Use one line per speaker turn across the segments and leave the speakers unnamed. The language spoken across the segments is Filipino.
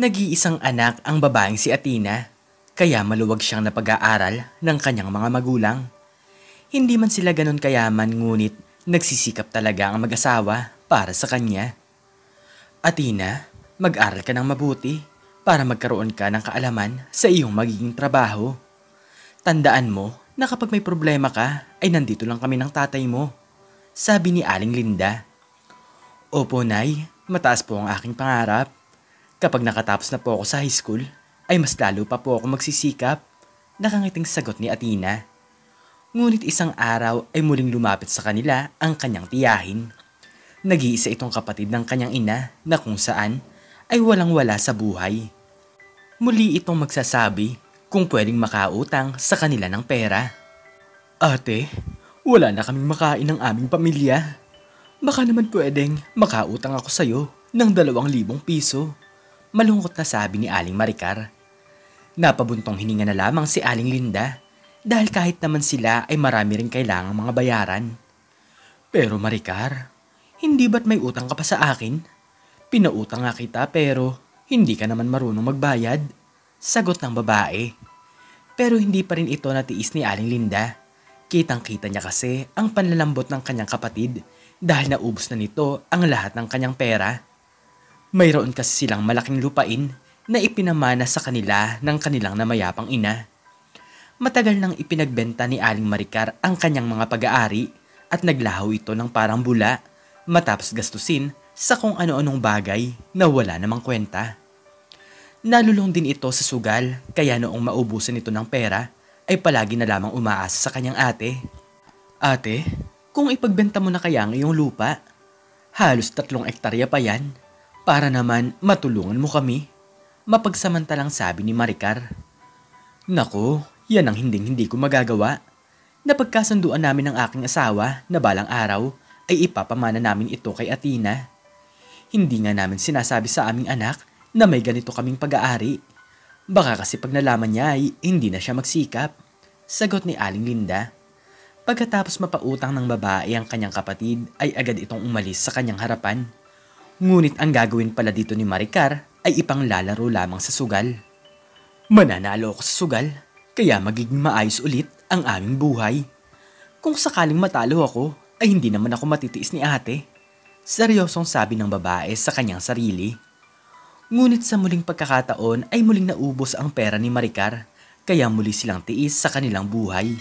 Nag-iisang anak ang babaeng si Athena, kaya maluwag siyang napag-aaral ng kanyang mga magulang. Hindi man sila ganon kayaman ngunit nagsisikap talaga ang mag-asawa para sa kanya. Athena, mag-aral ka ng mabuti para magkaroon ka ng kaalaman sa iyong magiging trabaho. Tandaan mo na kapag may problema ka ay nandito lang kami ng tatay mo, sabi ni Aling Linda. Opo, Nay, mataas po ang aking pangarap. Kapag nakatapos na po ako sa high school, ay mas lalo pa po ako magsisikap. Nakangiting sagot ni Athena. Ngunit isang araw ay muling lumapit sa kanila ang kanyang tiyahin. Nag-iisa itong kapatid ng kanyang ina na kung saan ay walang-wala sa buhay. Muli itong magsasabi kung pwedeng makautang sa kanila ng pera. Ate, wala na kaming makain ng aming pamilya. Baka naman pwedeng makautang ako sa'yo ng 2,000 piso. Malungkot na sabi ni Aling Maricar. Napabuntong hininga na lamang si Aling Linda dahil kahit naman sila ay marami ring kailangang mga bayaran. Pero Maricar, hindi ba't may utang ka pa sa akin? Pinautang nga kita pero hindi ka naman marunong magbayad. Sagot ng babae. Pero hindi pa rin ito natiis ni Aling Linda. Kitang-kita niya kasi ang panlalambot ng kanyang kapatid dahil naubos na nito ang lahat ng kanyang pera. Mayroon kasi silang malaking lupain na ipinamana sa kanila ng kanilang namayapang ina. Matagal nang ipinagbenta ni Aling Maricar ang kanyang mga pag-aari at naglaho ito ng parang bula matapos gastusin sa kung ano-anong bagay na wala namang kwenta. Nalulong din ito sa sugal kaya noong maubusan ito ng pera ay palagi na lamang umaasa sa kanyang ate. Ate, kung ipagbenta mo na kaya ang iyong lupa, halos 3 ektarya pa yan. Para naman matulungan mo kami, mapagsamantalang sabi ni Maricar. Naku, yan ang hindi ko magagawa. Napagkasunduan namin ng aking asawa na balang araw ay ipapamana namin ito kay Athena. Hindi nga namin sinasabi sa aming anak na may ganito kaming pag-aari. Baka kasi pag nalaman niya ay hindi na siya magsikap, sagot ni Aling Linda. Pagkatapos mapautang ng babae ang kanyang kapatid ay agad itong umalis sa kanyang harapan. Ngunit ang gagawin pala dito ni Maricar ay ipanglalaro lamang sa sugal. Mananalo ako sa sugal, kaya magiging maayos ulit ang aming buhay. Kung sakaling matalo ako, ay hindi naman ako matitiis ni ate. Seryosong sabi ng babae sa kanyang sarili. Ngunit sa muling pagkakataon ay muling naubos ang pera ni Maricar, kaya muli silang tiis sa kanilang buhay.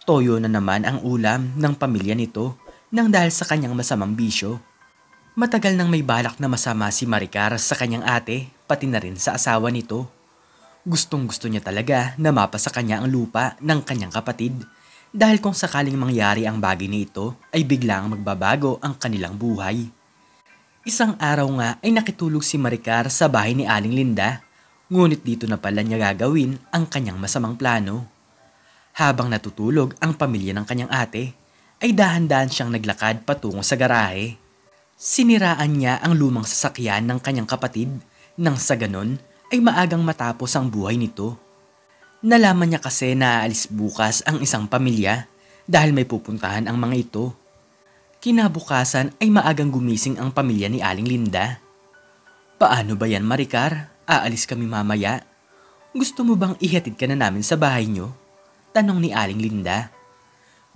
Toyo na naman ang ulam ng pamilya nito nang dahil sa kanyang masamang bisyo. Matagal nang may balak na masama si Maricar sa kanyang ate, pati na rin sa asawa nito. Gustong-gusto niya talaga na mapa sa kanya ang lupa ng kanyang kapatid dahil kung sakaling mangyari ang bagay nito ay biglang magbabago ang kanilang buhay. Isang araw nga ay nakitulog si Maricar sa bahay ni Aling Linda, ngunit dito na pala niya gagawin ang kanyang masamang plano. Habang natutulog ang pamilya ng kanyang ate, ay dahan-dahan siyang naglakad patungo sa garahe. Siniraan niya ang lumang sasakyan ng kanyang kapatid nang sa ganon ay maagang matapos ang buhay nito. Nalaman niya kasi na aalis bukas ang isang pamilya dahil may pupuntahan ang mga ito. Kinabukasan ay maagang gumising ang pamilya ni Aling Linda. Paano ba yan, Maricar? Aalis kami mamaya. Gusto mo bang ihatid ka na namin sa bahay niyo? Tanong ni Aling Linda.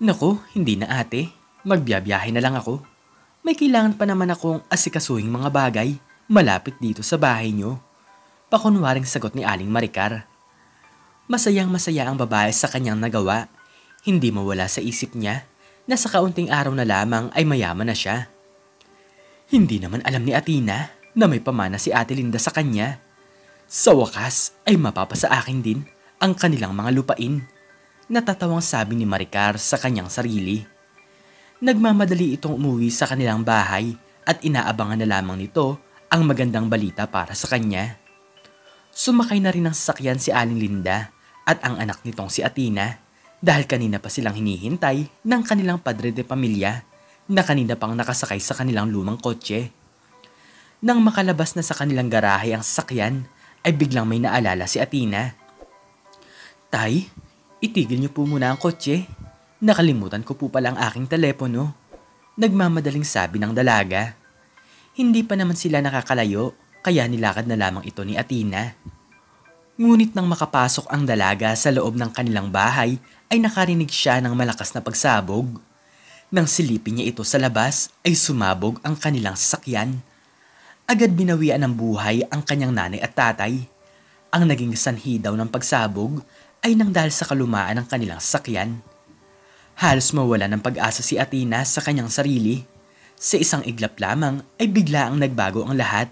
Naku, hindi na ate. Magbiyabiyahe na lang ako. May kailangan pa naman akong asikasuhing mga bagay malapit dito sa bahay niyo. Pakunwaring sagot ni Aling Maricar. Masayang-masaya ang babae sa kanyang nagawa. Hindi mawala sa isip niya na sa kaunting araw na lamang ay mayaman na siya. Hindi naman alam ni Athena na may pamana si Ate Linda sa kanya. Sa wakas ay mapapasa akin din ang kanilang mga lupain. Natatawang sabi ni Maricar sa kanyang sarili. Nagmamadali itong umuwi sa kanilang bahay at inaabangan na lamang nito ang magandang balita para sa kanya. Sumakay na rin ng sasakyan si Aling Linda at ang anak nitong si Athena dahil kanina pa silang hinihintay ng kanilang padre de pamilya na kanina pang nakasakay sa kanilang lumang kotse. Nang makalabas na sa kanilang garahe ang sasakyan ay biglang may naalala si Athena. Tay, itigil niyo po muna ang kotse. Nakalimutan ko po pala ang aking telepono. Nagmamadaling sabi ng dalaga. Hindi pa naman sila nakakalayo kaya nilakad na lamang ito ni Athena. Ngunit nang makapasok ang dalaga sa loob ng kanilang bahay ay nakarinig siya ng malakas na pagsabog. Nang silipin niya ito sa labas ay sumabog ang kanilang sasakyan. Agad binawian ng buhay ang kanyang nanay at tatay. Ang naging sanhi daw ng pagsabog ay nang dahil sa kalumaan ng kanilang sasakyan. Halos mawala ng pag-asa si Athena sa kanyang sarili. Sa isang iglap lamang ay bigla ang nagbago ang lahat.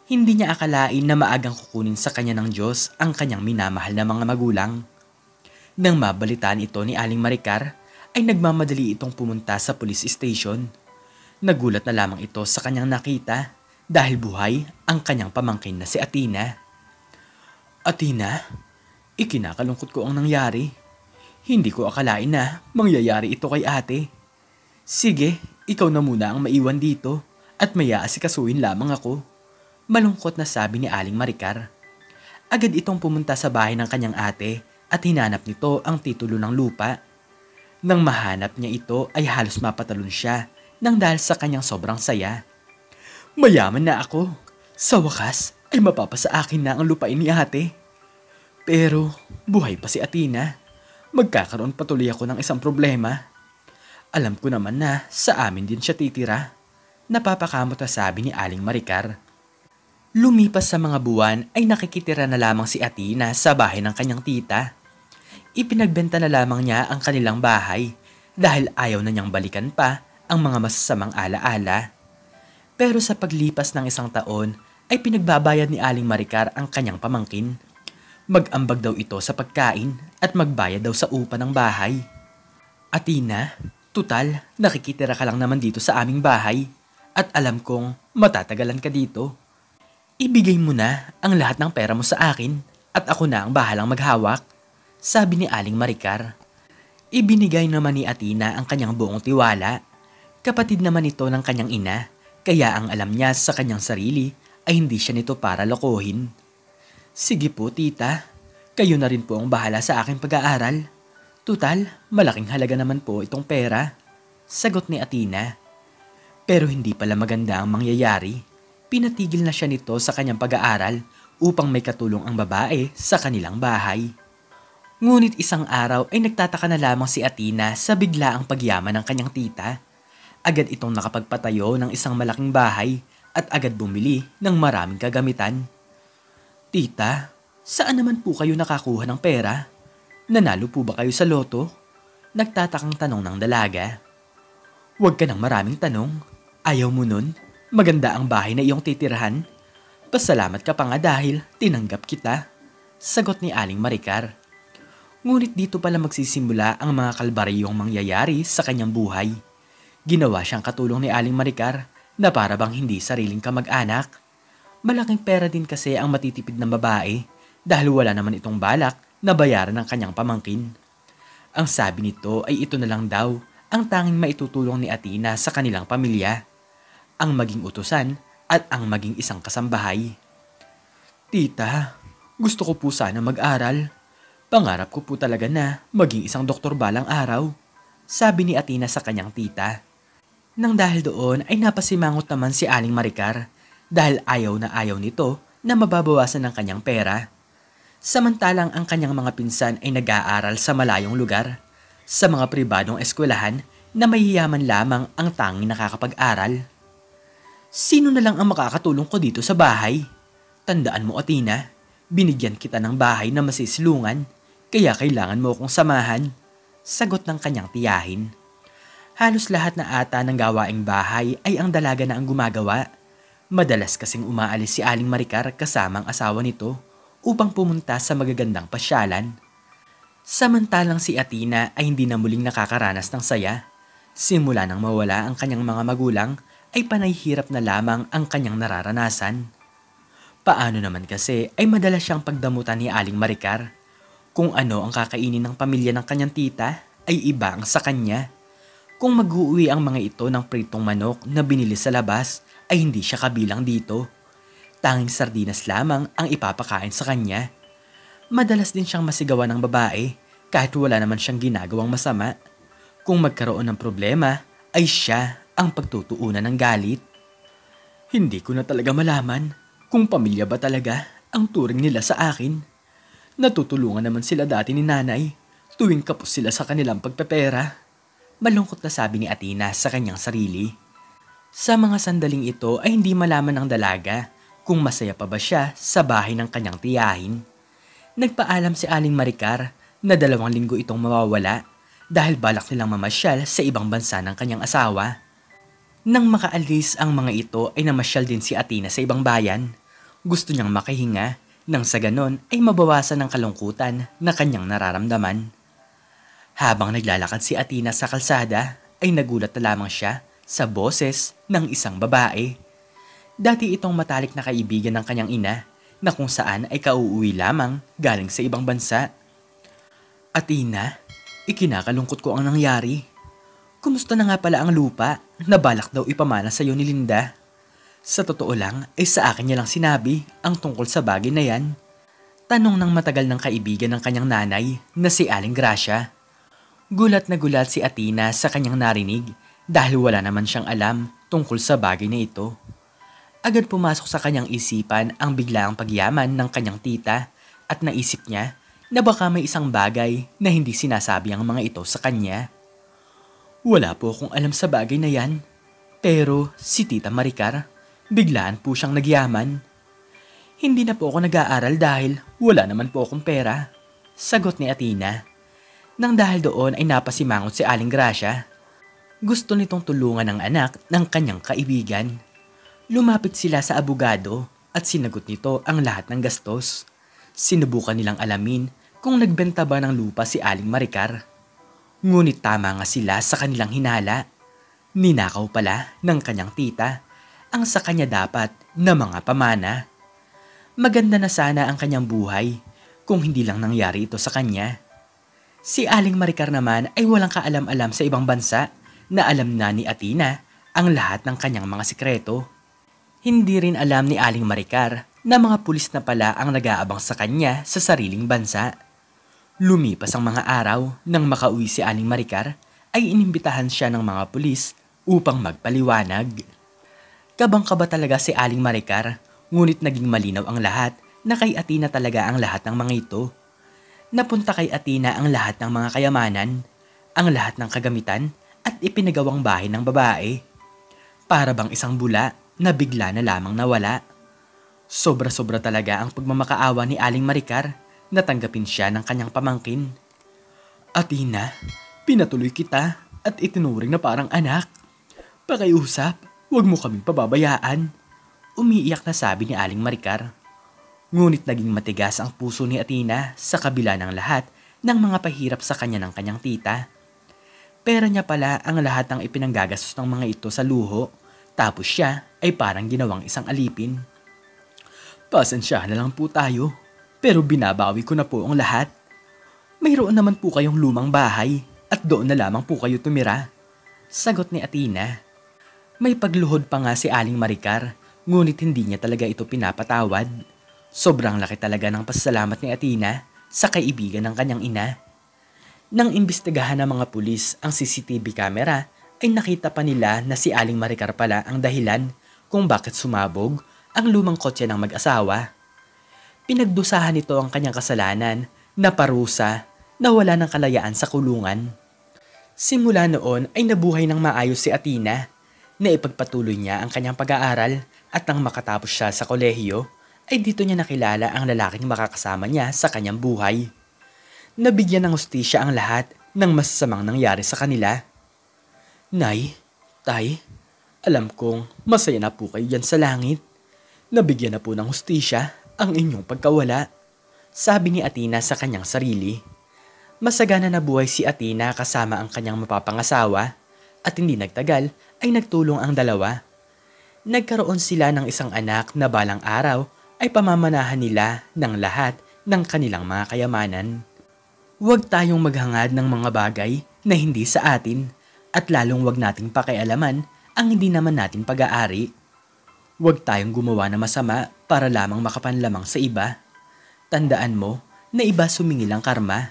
Hindi niya akalain na maagang kukunin sa kanya ng Diyos ang kanyang minamahal na mga magulang. Nang mabalitaan ito ni Aling Maricar, ay nagmamadali itong pumunta sa police station. Nagulat na lamang ito sa kanyang nakita dahil buhay ang kanyang pamangkin na si Athena. Athena, ikinakalungkot ko ang nangyari. Hindi ko akalain na mangyayari ito kay ate. Sige, ikaw na muna ang maiwan dito at maya-asikasuhin lamang ako. Malungkot na sabi ni Aling Maricar. Agad itong pumunta sa bahay ng kanyang ate at hinanap nito ang titulo ng lupa. Nang mahanap niya ito ay halos mapatalon siya nang dahil sa kanyang sobrang saya. Mayaman na ako. Sa wakas ay mapapasa akin na ang lupain ni ate. Pero buhay pa si Athena. Magkakaroon patuloy ako ng isang problema. Alam ko naman na sa amin din siya titira. Napapakamot na sabi ni Aling Maricar. Lumipas sa mga buwan ay nakikitira na lamang si Athena sa bahay ng kanyang tita. Ipinagbenta na lamang niya ang kanilang bahay dahil ayaw na niyang balikan pa ang mga masasamang alaala. Pero sa paglipas ng isang taon ay pinagbabayad ni Aling Maricar ang kanyang pamangkin. Mag-ambag daw ito sa pagkain at magbayad daw sa upa ng bahay. Athena, tutal, nakikitira ka lang naman dito sa aming bahay at alam kong matatagalan ka dito. Ibigay mo na ang lahat ng pera mo sa akin at ako na ang bahalang maghawak, sabi ni Aling Maricar. Ibinigay naman ni Athena ang kanyang buong tiwala. Kapatid naman ito ng kanyang ina, kaya ang alam niya sa kanyang sarili ay hindi siya nito para lokohin. Sige po tita, kayo na rin po ang bahala sa aking pag-aaral. Tutal, malaking halaga naman po itong pera, sagot ni Athena. Pero hindi pala maganda ang mangyayari. Pinatigil na siya nito sa kanyang pag-aaral upang may katulong ang babae sa kanilang bahay. Ngunit isang araw ay nagtataka na lamang si Athena sa biglaang pagyaman ng kanyang tita. Agad itong nakapagpatayo ng isang malaking bahay at agad bumili ng maraming kagamitan. Tita, saan naman po kayo nakakuha ng pera? Nanalo po ba kayo sa loto? Nagtatakang tanong ng dalaga. Huwag ka ng maraming tanong. Ayaw mo nun? Maganda ang bahay na iyong titirahan. Pasalamat ka pa nga dahil tinanggap kita, sagot ni Aling Maricar. Ngunit dito pala magsisimula ang mga kalbariyong mangyayari sa kanyang buhay. Ginawa siyang katulong ni Aling Maricar na para bang hindi sariling kamag-anak. Malaking pera din kasi ang matitipid ng babae dahil wala naman itong balak na bayaran ng kanyang pamangkin. Ang sabi nito ay ito na lang daw ang tanging maitutulong ni Athena sa kanilang pamilya. Ang maging utusan at ang maging isang kasambahay. Tita, gusto ko po sana mag-aral. Pangarap ko po talaga na maging isang doktor balang araw, sabi ni Athena sa kanyang tita. Nang dahil doon ay napasimangot naman si Aling Maricar dahil ayaw na ayaw nito na mababawasan ng kanyang pera. Samantalang ang kanyang mga pinsan ay nag-aaral sa malayong lugar, sa mga pribadong eskwelahan na mahiyaman lamang ang tanging nakakapag-aral. Sino na lang ang makakatulong ko dito sa bahay? Tandaan mo, Athena, binigyan kita ng bahay na masisilungan, kaya kailangan mo akong samahan, sagot ng kanyang tiyahin. Halos lahat na ata ng gawaing bahay ay ang dalaga na ang gumagawa. Madalas kasing umaalis si Aling Maricar kasama ang asawa nito upang pumunta sa magagandang pasyalan. Samantalang si Athena ay hindi na muling nakakaranas ng saya. Simula nang mawala ang kanyang mga magulang, ay panay hirap na lamang ang kanyang nararanasan. Paano naman kasi ay madalas siyang pagdamutan ni Aling Maricar. Kung ano ang kakainin ng pamilya ng kanyang tita ay iba ang sa kanya. Kung mag-uuwi ang mga ito ng pritong manok na binili sa labas ay hindi siya kabilang dito. Tanging sardinas lamang ang ipapakain sa kanya. Madalas din siyang masigawan ng babae kahit wala naman siyang ginagawang masama. Kung magkaroon ng problema ay siya ang pagtutuunan ng galit. Hindi ko na talaga malaman kung pamilya ba talaga ang turing nila sa akin. Natutulungan naman sila dati ni nanay tuwing kapos sila sa kanilang pagpepera. Malungkot na sabi ni Athena sa kanyang sarili. Sa mga sandaling ito ay hindi malaman ng dalaga kung masaya pa ba siya sa bahay ng kanyang tiyahin. Nagpaalam si Aling Maricar na 2 linggo itong mawawala dahil balak nilang mamasyal sa ibang bansa ng kanyang asawa. Nang makaalis ang mga ito ay namasyal din si Athena sa ibang bayan. Gusto niyang makahinga nang sa ganon ay mabawasan ang kalungkutan na kanyang nararamdaman. Habang naglalakad si Athena sa kalsada ay nagulat na lamang siya sa boses ng isang babae. Dati itong matalik na kaibigan ng kanyang ina na kung saan ay kauuwi lamang galing sa ibang bansa. Athena, ikinakalungkot ko ang nangyari. Kumusta na nga pala ang lupa na balak daw ipamana sa iyo ni Linda? Sa totoo lang ay sa akin niya lang sinabi ang tungkol sa bagay na yan. Tanong ng matagal ng kaibigan ng kanyang nanay na si Aling Gracia. Gulat na gulat si Athena sa kanyang narinig dahil wala naman siyang alam tungkol sa bagay na ito. Agad pumasok sa kanyang isipan ang biglaang pagyaman ng kanyang tita at naisip niya na baka may isang bagay na hindi sinasabi ang mga ito sa kanya. Wala po akong alam sa bagay na yan, pero si Tita Maricar, biglaan po siyang nagyaman. Hindi na po ako nag-aaral dahil wala naman po akong pera, sagot ni Athena. Nang dahil doon ay napasimangot si Aling Gracia. Gusto nitong tulungan ang anak ng kanyang kaibigan. Lumapit sila sa abogado at sinagot nito ang lahat ng gastos. Sinubukan nilang alamin kung nagbenta ba ng lupa si Aling Maricar. Ngunit tama nga sila sa kanilang hinala. Ninakaw pala ng kanyang tita ang sa kanya dapat na mga pamana. Maganda na sana ang kanyang buhay kung hindi lang nangyari ito sa kanya. Si Aling Maricar naman ay walang kaalam-alam sa ibang bansa na alam na ni Athena ang lahat ng kanyang mga sikreto. Hindi rin alam ni Aling Maricar na mga pulis na pala ang nag-aabang sa kanya sa sariling bansa. Lumipas ang mga araw nang makauwi si Aling Maricar ay inimbitahan siya ng mga pulis upang magpaliwanag. Kabang-kaba talaga si Aling Maricar, ngunit naging malinaw ang lahat na kay Athena talaga ang lahat ng mga ito. Napunta kay Athena ang lahat ng mga kayamanan, ang lahat ng kagamitan at ipinagawang bahay ng babae. Para bang isang bula na bigla na lamang nawala. Sobra-sobra talaga ang pagmamakaawa ni Aling Maricar. Natanggapin siya ng kanyang pamangkin. Athena, pinatuloy kita at itinuring na parang anak. Pakiusap, huwag mo kaming pababayaan. Umiiyak na sabi ni Aling Maricar. Ngunit naging matigas ang puso ni Athena sa kabila ng lahat ng mga pahirap sa kanya ng kanyang tita. Pera niya pala ang lahat ng ipinanggagastos ng mga ito sa luho, tapos siya ay parang ginawang isang alipin. Pasensya na lang po tayo. Pero binabawi ko na po ang lahat. Mayroon naman po kayong lumang bahay at doon na lamang po kayo tumira. Sagot ni Athena. May pagluhod pa nga si Aling Maricar, ngunit hindi niya talaga ito pinapatawad. Sobrang laki talaga ng pasasalamat ni Athena sa kaibigan ng kanyang ina. Nang imbestigahan ng mga pulis ang CCTV camera, ay nakita pa nila na si Aling Maricar pala ang dahilan kung bakit sumabog ang lumang kotse ng mag-asawa. Pinagdusahan nito ang kanyang kasalanan na parusa na wala ng kalayaan sa kulungan. Simula noon ay nabuhay ng maayos si Athena na ipagpatuloy niya ang kanyang pag-aaral at nang makatapos siya sa kolehiyo ay dito niya nakilala ang lalaking makakasama niya sa kanyang buhay. Nabigyan ng hustisya ang lahat ng masasamang nangyari sa kanila. Nay, Tay, alam kong masaya na po kayo dyan sa langit. Nabigyan na po ng hustisya ang inyong pagkawala, sabi ni Athena sa kanyang sarili. Masagana na buhay si Athena kasama ang kanyang mapapangasawa at hindi nagtagal ay nagtulong ang dalawa. Nagkaroon sila ng isang anak na balang araw ay pamamanahan nila ng lahat ng kanilang mga kayamanan. Huwag tayong maghangad ng mga bagay na hindi sa atin at lalong huwag nating pakialaman ang hindi naman natin pag-aari. Huwag tayong gumawa na masama para lamang makapanlamang sa iba. Tandaan mo na iba sumingil ang karma.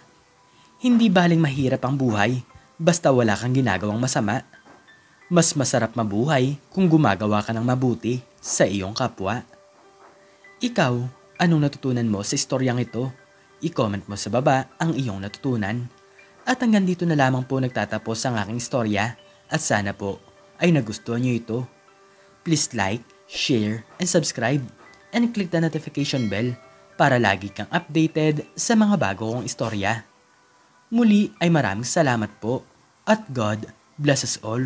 Hindi baling mahirap ang buhay basta wala kang ginagawang masama. Mas masarap mabuhay kung gumagawa ka ng mabuti sa iyong kapwa. Ikaw, anong natutunan mo sa istoryang ito? I-comment mo sa baba ang iyong natutunan. At hanggang dito na lamang po nagtatapos ang aking istorya at sana po ay nagustuhan niyo ito. Please like, share, and subscribe and click the notification bell para lagi kang updated sa mga bago kong istorya. Muli ay maraming salamat po at God bless us all.